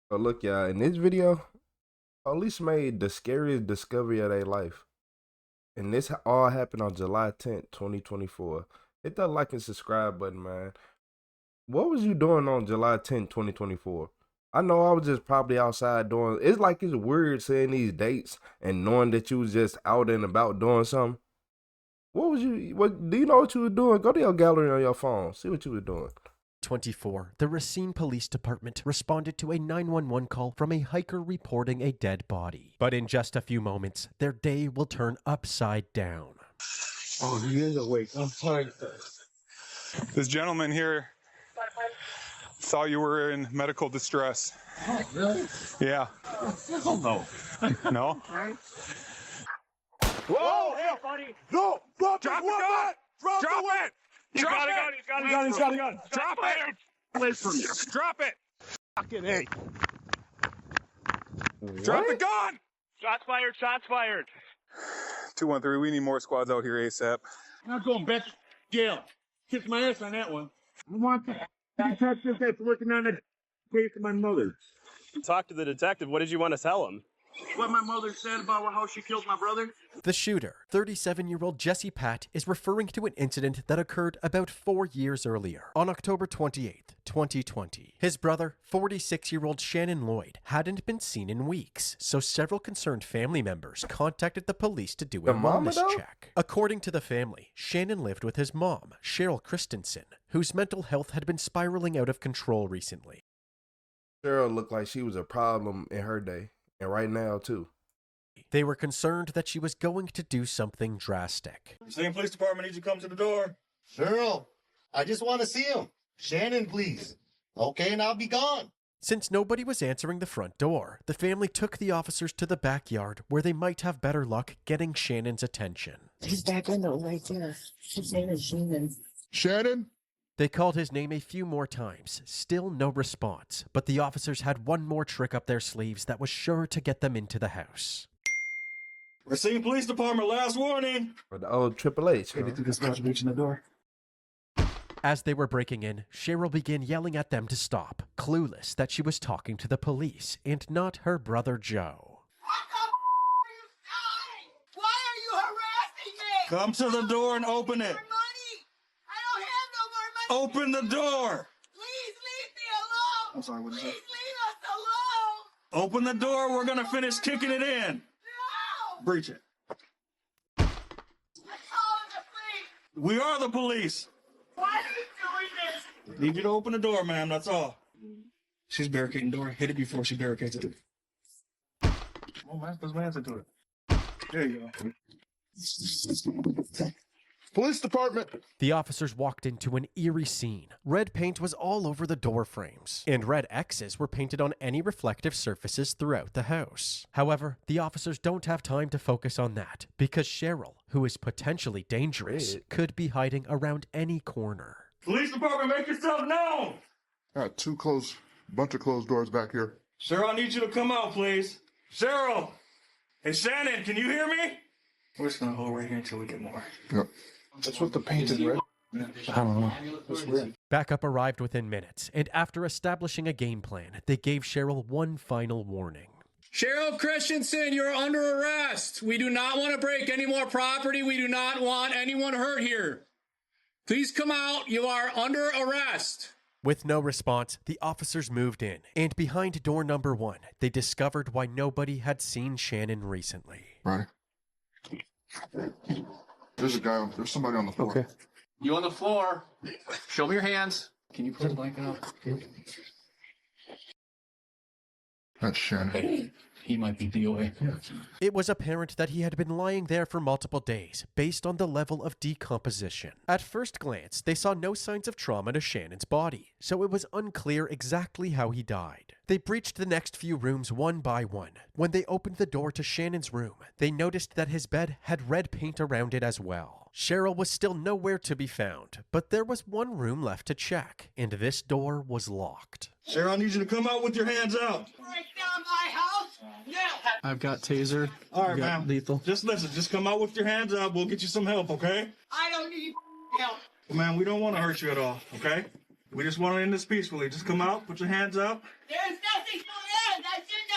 So look, y'all, in this video, police made the scariest discovery of their life. And this all happened on July 10th, 2024. Hit that like and subscribe button, man. What was you doing on July 10th, 2024? I know I was just probably outside doing, it's like it's weird saying these dates and knowing that you was just out and about doing something. What do you know what you were doing? Go to your gallery on your phone. See what you were doing. 24, the Racine Police Department responded to a 911 call from a hiker reporting a dead body. But in just a few moments, their day will turn upside down. Oh, he is awake. I'm sorry. This gentleman here saw you were in medical distress. Oh, really? Yeah. Hell no. No? Whoa, hey, buddy. No, drop the gun. Drop it. He's got a gun. He's got a gun. Drop it. Away from you. Drop it. Fucking hey. Drop the gun. Shots fired. Shots fired. 213, we need more squads out here ASAP. Not going back to jail. Kiss my ass on that one. I want that. Detective that's working on the case of my mother. Talk to the detective. What did you want to tell him? What my mother said about how she killed my brother? The shooter, 37-year-old Jesse Pat, is referring to an incident that occurred about 4 years earlier, on October 28th, 2020. His brother, 46-year-old Shannon Lloyd, hadn't been seen in weeks, so several concerned family members contacted the police to do a wellness check. According to the family, Shannon lived with his mom, Cheryl Christensen, whose mental health had been spiraling out of control recently. Cheryl looked like she was a problem in her day. And right now, too. They were concerned that she was going to do something drastic. Same police department needs you to come to the door. Cheryl, I just want to see him. Shannon, please. Okay, and I'll be gone. Since nobody was answering the front door, the family took the officers to the backyard where they might have better luck getting Shannon's attention. His back window right there. His name is Shannon. Shannon? They called his name a few more times, still no response, but the officers had one more trick up their sleeves that was sure to get them into the house. Racine Police Department, last warning. For the old Triple H. Huh? Reaching the door. As they were breaking in, Cheryl began yelling at them to stop, clueless that she was talking to the police and not her brother Joe. What the are you doing? Why are you harassing me? Come to the door and open it. More money. I don't have no more money. Open the door. Please leave me alone. I'm sorry, what is Please that? leave us alone. Open the door. We're going to finish kicking it in. No. Breach it. I'm calling the police. We are the police. Why are you doing this? Need you to open the door, ma'am. That's all. She's barricading the door. Hit it before she barricades it. Oh, man, put my hands into it. There you go. Police department. The officers walked into an eerie scene. Red paint was all over the door frames, and red X's were painted on any reflective surfaces throughout the house. However, the officers don't have time to focus on that, because Cheryl, who is potentially dangerous, could be hiding around any corner. Police department, make yourself known. Got bunch of closed doors back here. Cheryl, I need you to come out, please. Cheryl. Hey, Shannon, can you hear me? We're just going to hold right here until we get more. Yep. That's what the painted red. I don't know. That's weird. Backup arrived within minutes, and after establishing a game plan, they gave Cheryl one final warning. Cheryl Christensen, you're under arrest. We do not want to break any more property. We do not want anyone hurt here. Please come out. You are under arrest. With no response, the officers moved in, and behind door number 1, they discovered why nobody had seen Shannon recently. Right. There's somebody on the floor. Okay. You on the floor. Show me your hands. Can you put the blanket up? That's Shannon. He might be DOA. It was apparent that he had been lying there for multiple days, based on the level of decomposition. At first glance, they saw no signs of trauma to Shannon's body, so it was unclear exactly how he died. They breached the next few rooms one by one. When they opened the door to Shannon's room, they noticed that his bed had red paint around it as well. Cheryl was still nowhere to be found, but there was one room left to check, and this door was locked. Cheryl, I need you to come out with your hands out. Break down my house. Yeah. I've got taser. All right, ma'am. Lethal. Just listen. Just come out with your hands up. We'll get you some help, okay? I don't need help. Ma'am, we don't want to hurt you at all, okay? We just want to end this peacefully. Just come out, put your hands up. There's nothing going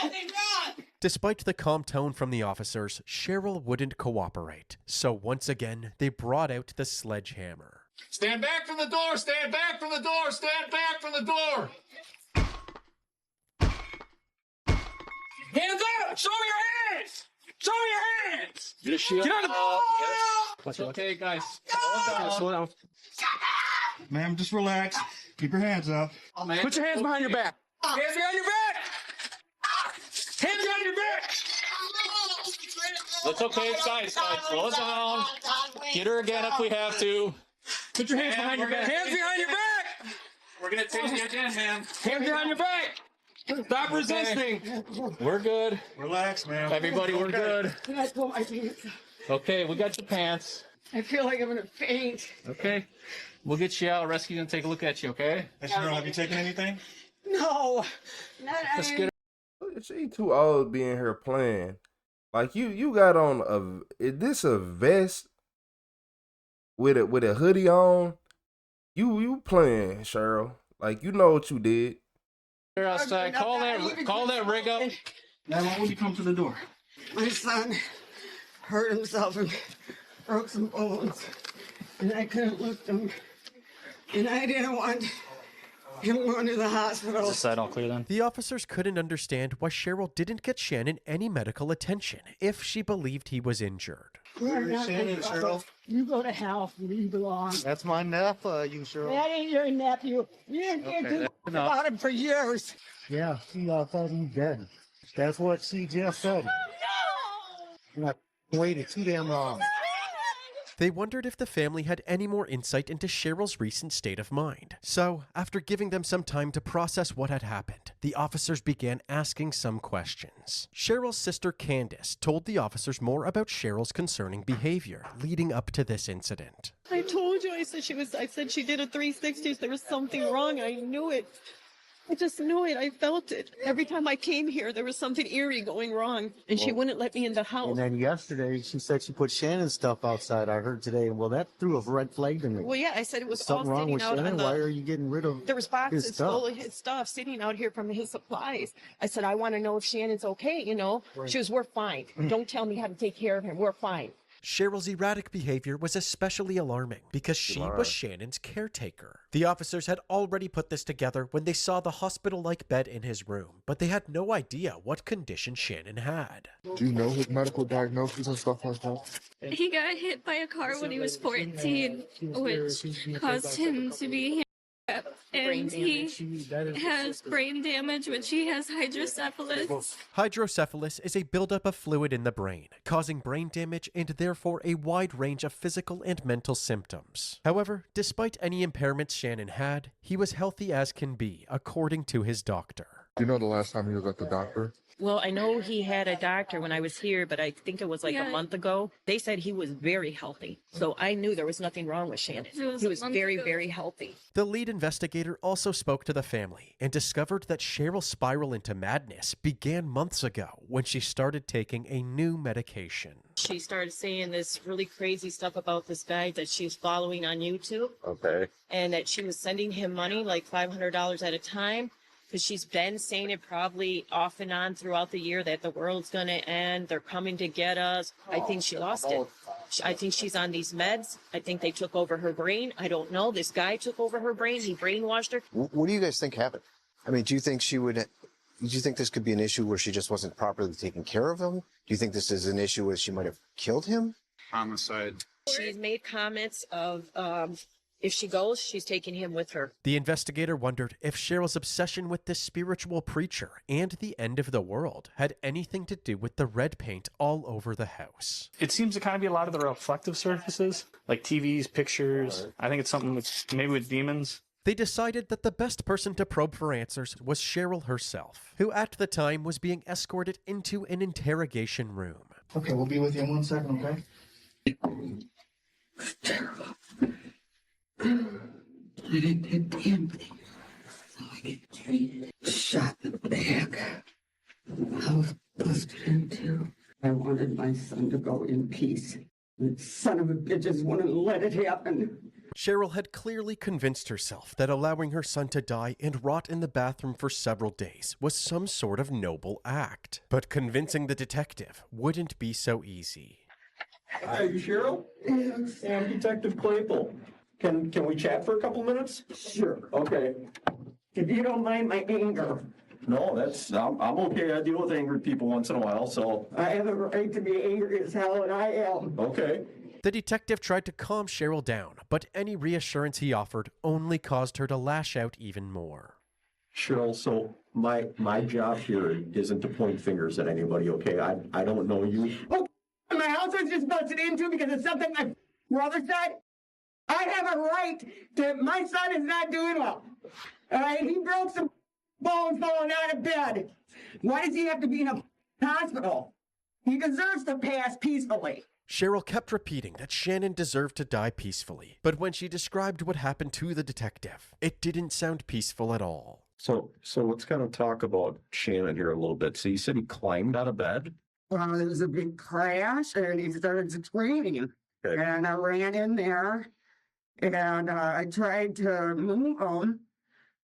nothing wrong. Despite the calm tone from the officers, Cheryl wouldn't cooperate. So once again, they brought out the sledgehammer. Stand back from the door! Stand back from the door! Stand back from the door! Hands up! Show me your hands! Show me your hands! Get on the ball! It's okay, guys. Slow down. Ma'am, just relax. Keep your hands up. Put your hands behind your back. Hands behind your back! Hands behind your back! That's okay, guys. Slow it down. Get her again if we have to. Put your hands behind your back. Hands behind your back! We're gonna take you again, man. Hands behind your back! Stop resisting. We're good. Relax, ma'am. Everybody, we're good. Can I pull my pants? Okay, we got your pants. I feel like I'm gonna faint. Okay. We'll get you out, rescue you, and take a look at you, okay? Hey, Cheryl, have you taken anything? No, not Let's get She too old to be in here playing. Like you got on is this a vest with a hoodie on? You playing, Cheryl? Like you know what you did. her outside. Call that rig up. Now, why would you come to the door? My son hurt himself and broke some bones, and I couldn't lift him, and I didn't want him going to the hospital. Is this side all clear then? The officers couldn't understand why Cheryl didn't get Shannon any medical attention if she believed he was injured. You're not Shannon, gonna- Cheryl. You go to hell where you belong. That's my nephew, Cheryl. That ain't your nephew. You didn't do about him for years. Yeah, she thought he dead. That's what she just said. No! Not waited too damn long. They wondered if the family had any more insight into Cheryl's recent state of mind. So, after giving them some time to process what had happened, the officers began asking some questions. Cheryl's sister Candace told the officers more about Cheryl's concerning behavior leading up to this incident. I told you, I said she did a 360, there was something wrong. I knew it. I just knew it. I felt it. Every time I came here, there was something eerie going wrong, and she wouldn't let me in the house. And then yesterday, she said she put Shannon's stuff outside. I heard today. Well, that threw a red flag to me. Well, yeah, I said it was all Something wrong sitting with out Shannon? on the... Why are you getting rid of There was boxes his stuff? full of his stuff sitting out here from his supplies. I said, I want to know if Shannon's okay, you know. Right. She was, we're fine. Don't tell me how to take care of him. We're fine. Cheryl's erratic behavior was especially alarming because she was Shannon's caretaker. The officers had already put this together when they saw the hospital-like bed in his room, but they had no idea what condition Shannon had. Do you know his medical diagnosis and stuff like that? He got hit by a car when he was 14, which caused him to be handicapped, and he has brain damage, which he has hydrocephalus. Hydrocephalus is a buildup of fluid in the brain, causing brain damage and therefore a wide range of physical and mental symptoms. However, despite any impairments Shannon had, he was healthy as can be, according to his doctor. Do you know the last time he was at the doctor? Well, I know he had a doctor when I was here, but I think it was like Yeah. a month ago. They said he was very healthy. So I knew there was nothing wrong with Shannon. He was very, very healthy. The lead investigator also spoke to the family and discovered that Cheryl's spiral into madness began months ago when she started taking a new medication. She started saying this really crazy stuff about this guy that she's following on YouTube. Okay. And that she was sending him money, like $500 at a time. Because she's been saying it probably off and on throughout the year that the world's going to end. They're coming to get us. I think she lost it. I think she's on these meds. I think they took over her brain. I don't know. This guy took over her brain. He brainwashed her. What do you guys think happened? I mean, do you think this could be an issue where she just wasn't properly taking care of him? Do you think this is an issue where she might have killed him? Homicide. She's made comments of, if she goes, she's taking him with her. The investigator wondered if Cheryl's obsession with this spiritual preacher and the end of the world had anything to do with the red paint all over the house. It seems to kind of be a lot of the reflective surfaces, like TVs, pictures. I think it's something with maybe with demons. They decided that the best person to probe for answers was Cheryl herself, who at the time was being escorted into an interrogation room. Okay, we'll be with you in 1 second, okay? I didn't do a damn thing. So I get treated. Shot in the back. I was busted into. I wanted my son to go in peace. The son of a bitches wouldn't let it happen. Cheryl had clearly convinced herself that allowing her son to die and rot in the bathroom for several days was some sort of noble act. But convincing the detective wouldn't be so easy. Hi, you Cheryl? Yes. I'm Detective Claypool. Can we chat for a couple minutes? Sure. Okay. If you don't mind my anger. No, I'm okay. I deal with angry people once in a while, so. I have a right to be angry as hell, and I am. Okay. The detective tried to calm Cheryl down, but any reassurance he offered only caused her to lash out even more. Cheryl, so my job here isn't to point fingers at anybody, okay? I don't know you. Oh, my house was just busted into because of something my brother said. I have a right to, my son is not doing well. All right, he broke some bones falling out of bed. Why does he have to be in a hospital? He deserves to pass peacefully. Cheryl kept repeating that Shannon deserved to die peacefully, but when she described what happened to the detective, it didn't sound peaceful at all. So let's kind of talk about Shannon here a little bit. So you said he climbed out of bed? Well, there was a big crash, and he started screaming. Okay. And I ran in there, and I tried to move him,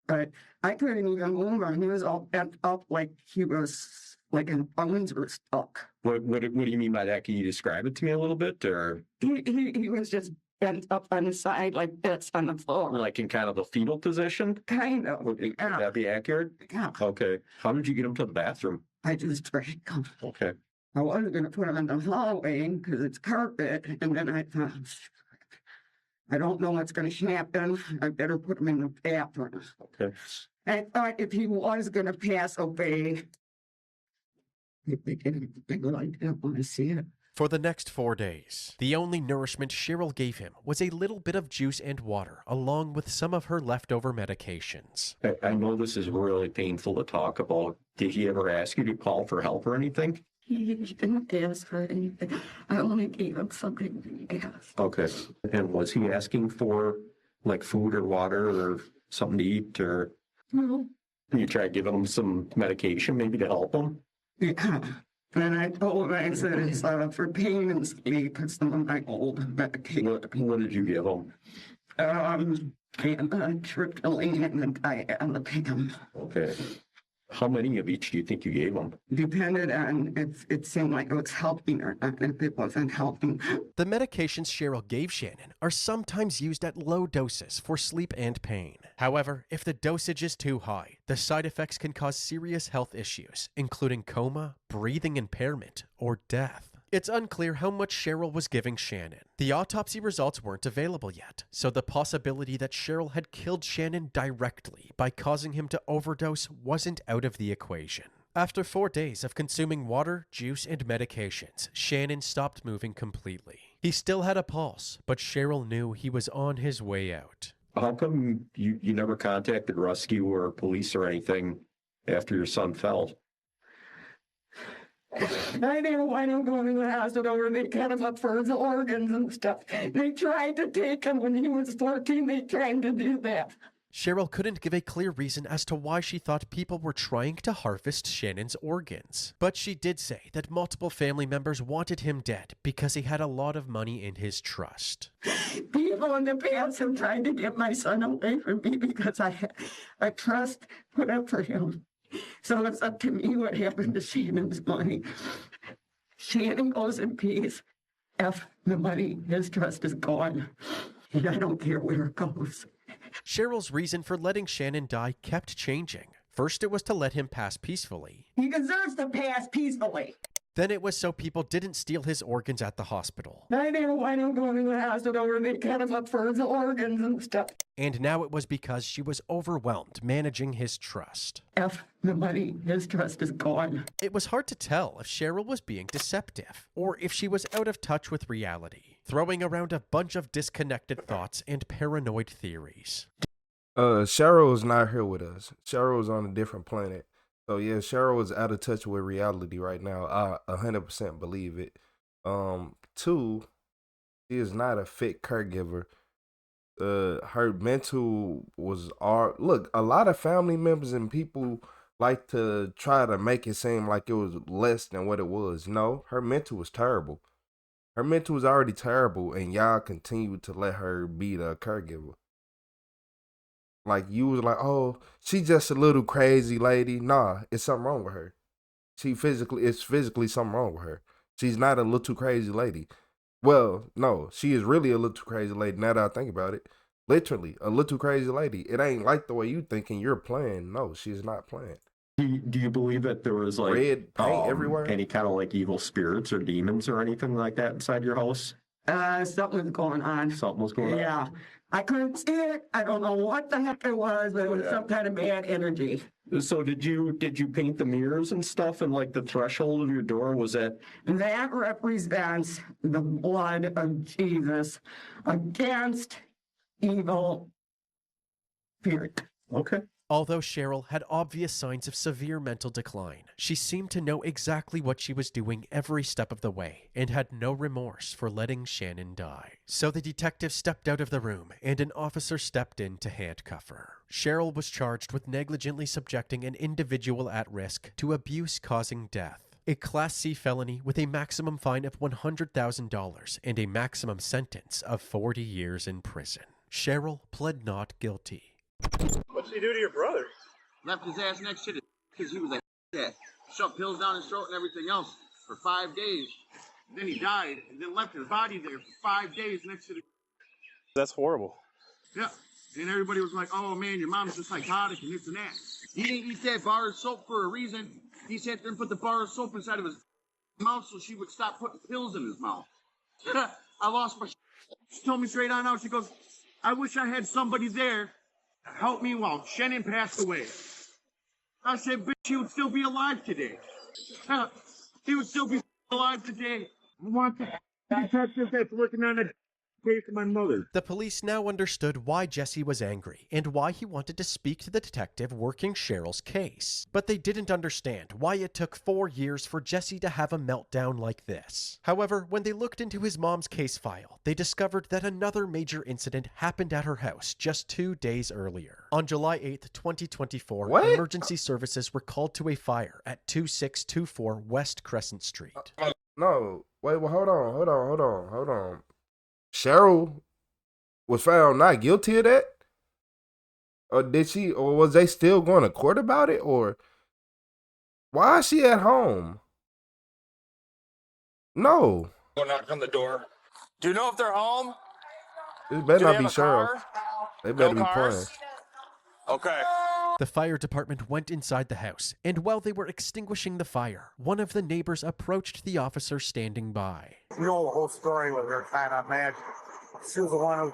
but I couldn't even move him. He was all bent up like he was, like his bones were stuck. What do you mean by that? Can you describe it to me a little bit, or? He was just bent up on his side like this on the floor. Like in kind of the fetal position? Kind of. Would Yeah. that be accurate? Yeah. Okay. How did you get him to the bathroom? I just dragged him. Okay. I was going to put him in the hallway because it's carpet, and then I thought, I don't know what's going to happen. I better put him in the bathroom. Okay. I thought if he was going to pass away, I didn't want to see it. For the next 4 days, the only nourishment Cheryl gave him was a little bit of juice and water, along with some of her leftover medications. I know this is really painful to talk about. Did he ever ask you to call for help or anything? He didn't ask for anything. I only gave him something he asked. Okay. And was he asking for like food or water or something to eat, or No. you try giving him some medication maybe to help him? Yeah. And I told him, I said, it's for pain and sleep. It's some of my old medication. What did you give him? And tryptolene and diazepam. Okay. How many of each do you think you gave him? Depended on if it seemed like it was helping or not. If it wasn't helping. The medications Cheryl gave Shannon are sometimes used at low doses for sleep and pain. However, if the dosage is too high, the side effects can cause serious health issues, including coma, breathing impairment, or death. It's unclear how much Cheryl was giving Shannon. The autopsy results weren't available yet, so the possibility that Cheryl had killed Shannon directly by causing him to overdose wasn't out of the equation. After 4 days of consuming water, juice, and medications, Shannon stopped moving completely. He still had a pulse, but Cheryl knew he was on his way out. How come you never contacted rescue or police or anything after your son fell? I didn't want him going to the hospital where they cut him up for his organs and stuff. They tried to take him when he was 14. They tried to do that. Cheryl couldn't give a clear reason as to why she thought people were trying to harvest Shannon's organs. But she did say that multiple family members wanted him dead because he had a lot of money in his trust. People in the past have tried to get my son away from me because I had a trust put up for him. So it's up to me what happened to Shannon's money. Shannon goes in peace. F the money, his trust is gone. And I don't care where it goes. Cheryl's reason for letting Shannon die kept changing. First, it was to let him pass peacefully. He deserves to pass peacefully. Then it was so people didn't steal his organs at the hospital. I didn't want him going to the hospital where they cut him up for his organs and stuff. And now it was because she was overwhelmed managing his trust. F the money, his trust is gone. It was hard to tell if Cheryl was being deceptive or if she was out of touch with reality, throwing around a bunch of disconnected thoughts and paranoid theories. Cheryl is not here with us. Cheryl is on a different planet. So yeah, Cheryl is out of touch with reality right now. I 100% believe it. 2, she is not a fit caregiver. Her mental was look, a lot of family members and people like to try to make it seem like it was less than what it was. No, her mental was terrible. Her mental was already terrible, and y'all continued to let her be the caregiver. Like, you was like, oh, she just a little crazy lady. Nah, it's something wrong with her. It's physically something wrong with her. She's not a little crazy lady. Well, no, she is really a little crazy lady now that I think about it. Literally, a little crazy lady. It ain't like the way you thinking you're playing. No, she's not playing. Do you believe that there was like Red paint everywhere? any kind of like evil spirits or demons or anything like that inside your house? Something was going on. Something was going on? Yeah. I couldn't see it. I don't know what the heck it was, but it was some kind of bad energy. So did you paint the mirrors and stuff and like the threshold of your door? Was that? That represents the blood of Jesus against evil spirit. Okay. Although Cheryl had obvious signs of severe mental decline, she seemed to know exactly what she was doing every step of the way and had no remorse for letting Shannon die. So the detective stepped out of the room and an officer stepped in to handcuff her. Cheryl was charged with negligently subjecting an individual at risk to abuse causing death, a Class C felony with a maximum fine of $100,000 and a maximum sentence of 40 years in prison. Cheryl pled not guilty. What'd she do to your brother? Left his ass next to the because he was like that. Shoved pills down his throat and everything else for 5 days. Then he died and then left his body there for 5 days next to the. That's horrible. Yeah. And everybody was like, oh man, your mom's just psychotic and this and that. He didn't eat that bar of soap for a reason. He sat there and put the bar of soap inside of his mouth so she would stop putting pills in his mouth. I lost my. She told me straight on out, she goes, I wish I had somebody there to help me while Shannon passed away. I said, bitch, he would still be alive today. He would still be alive today. I want the detective that's working on it. To my mother. The police now understood why Jesse was angry and why he wanted to speak to the detective working Cheryl's case. But they didn't understand why it took 4 years for Jesse to have a meltdown like this. However, when they looked into his mom's case file, they discovered that another major incident happened at her house just 2 days earlier. On July 8th, 2024, emergency services were called to a fire at 2624 West Crescent Street. No, wait, well, hold on. Cheryl was found not guilty of that? Or was they still going to court about it? Or why is she at home? No. Go knock on the door. Do you know if they're home? It better Do not they be have a Cheryl. car? They better No be cars? playing. Okay. The fire department went inside the house, and while they were extinguishing the fire, one of the neighbors approached the officer standing by. You know the whole story with her kind of mad. She was the one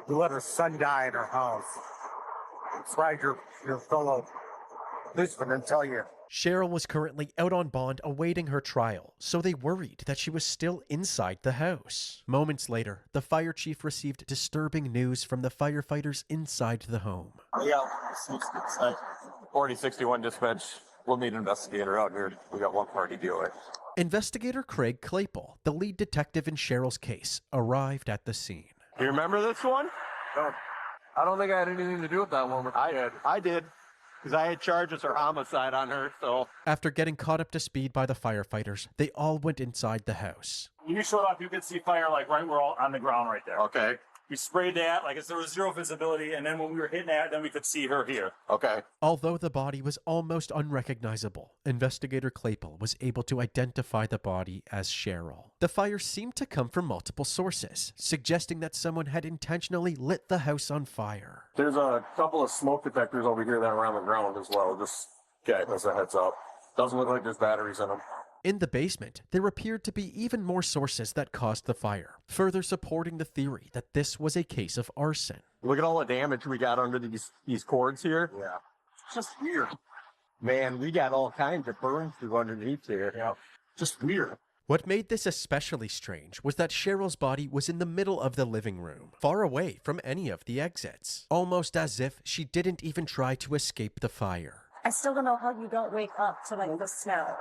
who let her son die in her house. That's right, your fellow policeman didn't tell you. Cheryl was currently out on bond awaiting her trial, so they worried that she was still inside the house. Moments later, the fire chief received disturbing news from the firefighters inside the home. Yeah, 4061 dispatch. We'll need an investigator out here. We got one party deal with. Investigator Craig Claypool, the lead detective in Cheryl's case, arrived at the scene. You remember this one? No, I don't think I had anything to do with that woman. I did. Because I had charges for homicide on her, so. After getting caught up to speed by the firefighters, they all went inside the house. When you showed up, you could see fire like right where all on the ground right there. Okay. We sprayed that, like there was zero visibility, and then when we were hitting that, then we could see her here. Okay. Although the body was almost unrecognizable, investigator Claypool was able to identify the body as Cheryl. The fire seemed to come from multiple sources, suggesting that someone had intentionally lit the house on fire. There's a couple of smoke detectors over here that are on the ground as well. Just, okay, as a heads up. Doesn't look like there's batteries in them. In the basement, there appeared to be even more sources that caused the fire, further supporting the theory that this was a case of arson. Look at all the damage we got under these cords here. Yeah. It's just weird. Man, we got all kinds of burns through underneath here. Yeah. Just weird. What made this especially strange was that Cheryl's body was in the middle of the living room, far away from any of the exits, almost as if she didn't even try to escape the fire. I still don't know how you don't wake up to like the smell.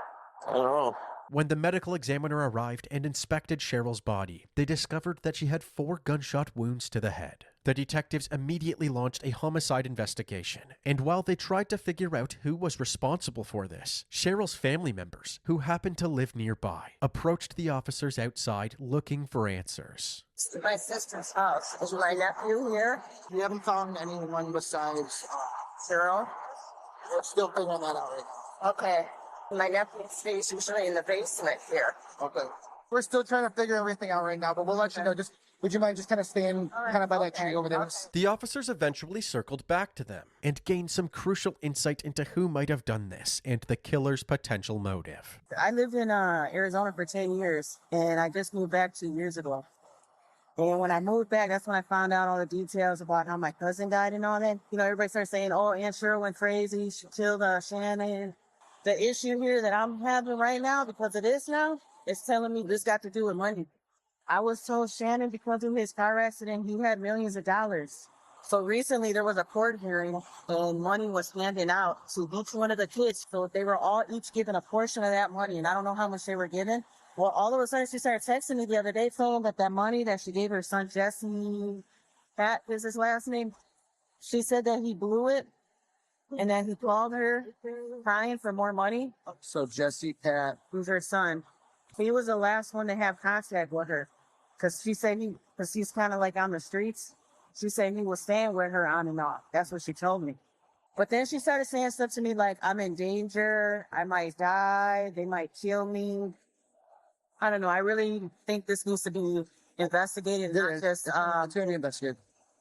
I don't know. When the medical examiner arrived and inspected Cheryl's body, they discovered that she had 4 gunshot wounds to the head. The detectives immediately launched a homicide investigation, and while they tried to figure out who was responsible for this, Cheryl's family members, who happened to live nearby, approached the officers outside looking for answers. It's my sister's house. Is my nephew here? We haven't found anyone besides Cheryl. We're still figuring that out right now. Okay. My nephew stays usually in the basement here. Okay. We're still trying to figure everything out right now, but we'll let you know. Just would you mind just kind of staying kind of by that tree over there? The officers eventually circled back to them and gained some crucial insight into who might have done this and the killer's potential motive. I lived in Arizona for 10 years, and I just moved back 2 years ago. And when I moved back, that's when I found out all the details about how my cousin died and all that. You know, everybody started saying, oh, Aunt Cheryl went crazy. She killed Shannon. The issue here that I'm having right now, because of this now, is telling me this got to do with money. I was told Shannon, because of his car accident, he had millions of dollars. So recently there was a court hearing and money was handed out to each one of the kids. So they were all each given a portion of that money, and I don't know how much they were given. Well, all of a sudden she started texting me the other day saying that money that she gave her son Jesse, Pat is his last name, she said that he blew it and then he called her crying for more money. So Jesse, Pat, who's her son, he was the last one to have contact with her. Because she said because he's kind of like on the streets, she said he was staying with her on and off. That's what she told me. But then she started saying stuff to me like, I'm in danger, I might die, they might kill me. I don't know, I really think this needs to be investigated, not just investigated.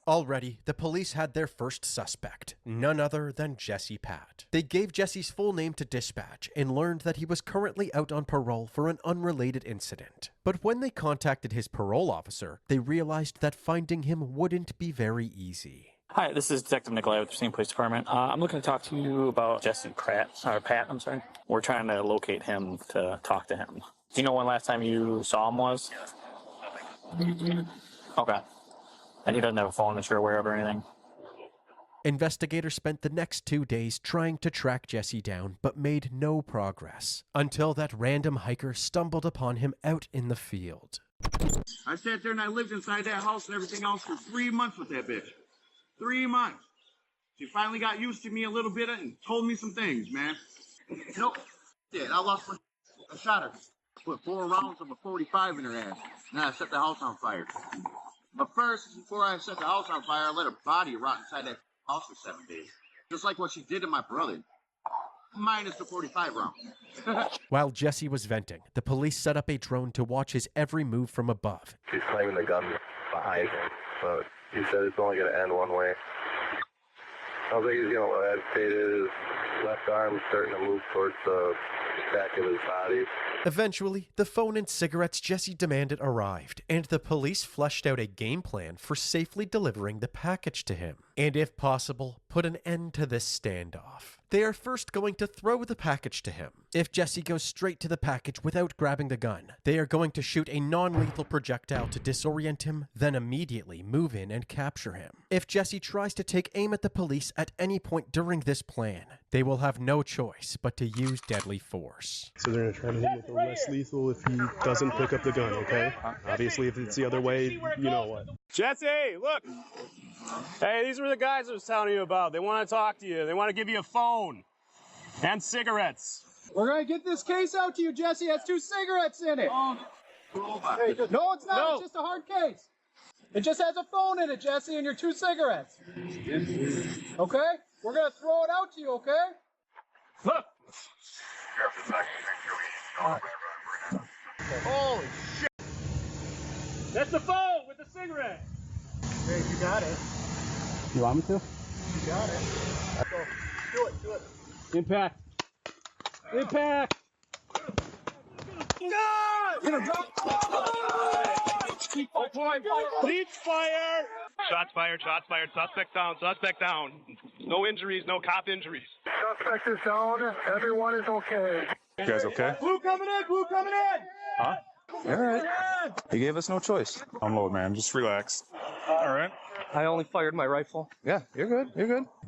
Already, the police had their first suspect, none other than Jesse Pat. They gave Jesse's full name to dispatch and learned that he was currently out on parole for an unrelated incident. But when they contacted his parole officer, they realized that finding him wouldn't be very easy. Hi, this is Detective Nikolai with the Virginia Police Department. I'm looking to talk to you about Jesse Pat. We're trying to locate him to talk to him. Do you know when last time you saw him was? Okay. And he doesn't have a phone that you're aware of or anything? Investigators spent the next 2 days trying to track Jesse down, but made no progress, until that random hiker stumbled upon him out in the field. I sat there and I lived inside that house and everything else for 3 months with that bitch. 3 months. She finally got used to me a little bit and told me some things, man. Nope. Yeah, I lost my... I shot her. Put 4 rounds of a 45 in her ass. And I set the house on fire. But first, before I set the house on fire, I let her body rot inside that house for 7 days. Just like what she did to my brother. Minus the 45 round. While Jesse was venting, the police set up a drone to watch his every move from above. He's claiming the gun behind him, but he said it's only going to end one way. I don't think he's going to agitate his left arm starting to move towards the back of his body. Eventually, the phone and cigarettes Jesse demanded arrived, and the police fleshed out a game plan for safely delivering the package to him, and if possible, put an end to this standoff. They are first going to throw the package to him. If Jesse goes straight to the package without grabbing the gun, they are going to shoot a non-lethal projectile to disorient him, then immediately move in and capture him. If Jesse tries to take aim at the police at any point during this plan, they will have no choice but to use deadly force. So they're going to try to hit him with a less lethal if he doesn't pick up the gun, okay? Obviously, if it's the other way, you know what. Jesse, look! Hey, these were the guys I was telling you about. They want to talk to you. They want to give you a phone and cigarettes. We're going to get this case out to you, Jesse. It has 2 cigarettes in it. Hey, no, it's not. No. It's just a hard case. It just has a phone in it, Jesse, and your 2 cigarettes. Okay? We're going to throw it out to you, okay? Look! Holy shit! That's the phone with the cigarette! Hey, you got it. You want me to? You got it. Go. Do it. Impact! Impact! Get him, drop! Please fire! Shots fired, suspect down. No injuries, no cop injuries. Suspect is down, everyone is okay. You guys okay? Blue coming in! Huh? All right. He gave us no choice. Unload, man. Just relax. All right. I only fired my rifle. Yeah, you're good.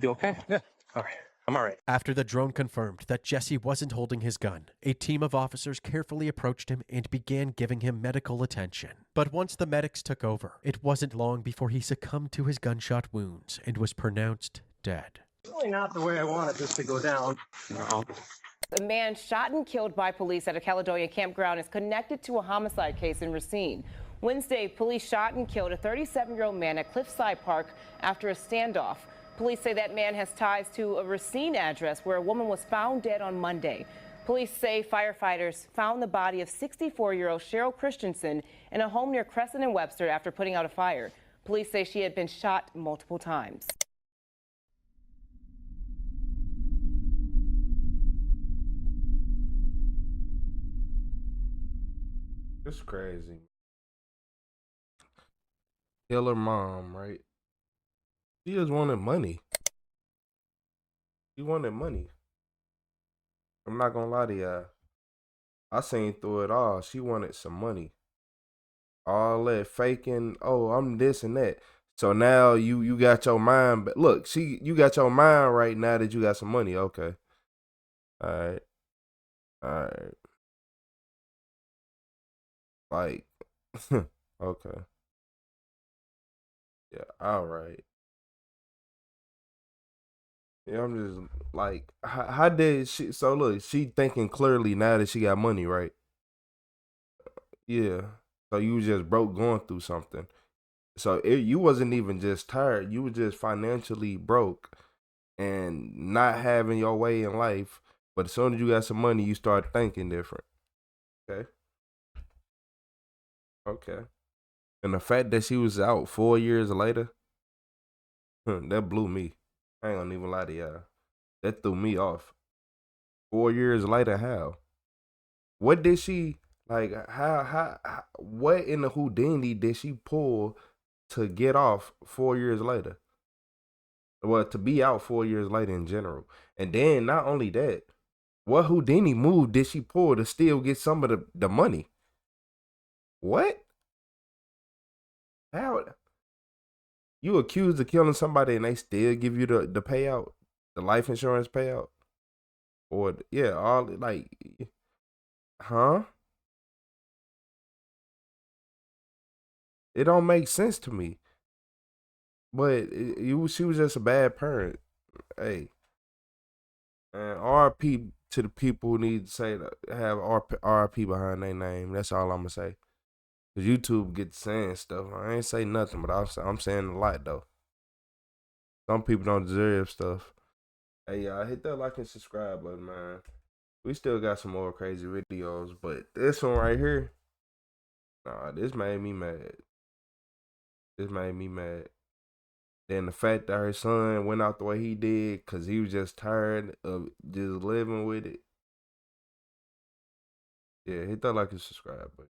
You okay? Yeah. All right. I'm all right. After the drone confirmed that Jesse wasn't holding his gun, a team of officers carefully approached him and began giving him medical attention. But once the medics took over, it wasn't long before he succumbed to his gunshot wounds and was pronounced dead. Really not the way I wanted this to go down. No. A man shot and killed by police at a Caledonia campground is connected to a homicide case in Racine. Wednesday, police shot and killed a 37-year-old man at Cliffside Park after a standoff. Police say that man has ties to a Racine address where a woman was found dead on Monday. Police say firefighters found the body of 64-year-old Cheryl Christensen in a home near Crescent and Webster after putting out a fire. Police say she had been shot multiple times. It's crazy. Kill her mom, right? She just wanted money. She wanted money. I'm not gonna lie to y'all. I seen through it all. She wanted some money. All that faking, oh, I'm this and that. So now you got your mind, but look, you got your mind right now that you got some money. Okay. All right. Like, okay. Yeah, all right. Yeah, I'm just like, how did she? So look, she thinking clearly now that she got money, right? Yeah. So you was just broke going through something. So you wasn't even just tired. You were just financially broke and not having your way in life. But as soon as you got some money, you start thinking different. Okay. Okay. And the fact that she was out 4 years later, that blew me. I ain't gonna even lie to y'all. That threw me off. 4 years later, how? What did she like? How? What in the Houdini did she pull to get off 4 years later? Well, to be out 4 years later in general, and then not only that, what Houdini move did she pull to still get some of the money? What? How? You accused of killing somebody and they still give you the payout, the life insurance payout, or yeah, all like, huh? It don't make sense to me. But she was just a bad parent. Hey, and RP to the people who need to say that have RP behind their name. That's all I'm gonna say. Cause YouTube gets saying stuff. I ain't say nothing, but I'm saying a lot though. Some people don't deserve stuff. Hey y'all, hit that like and subscribe button, man. We still got some more crazy videos, but this one right here, nah, this made me mad. This made me mad. Then the fact that her son went out the way he did, cause he was just tired of just living with it. Yeah, hit that like and subscribe button.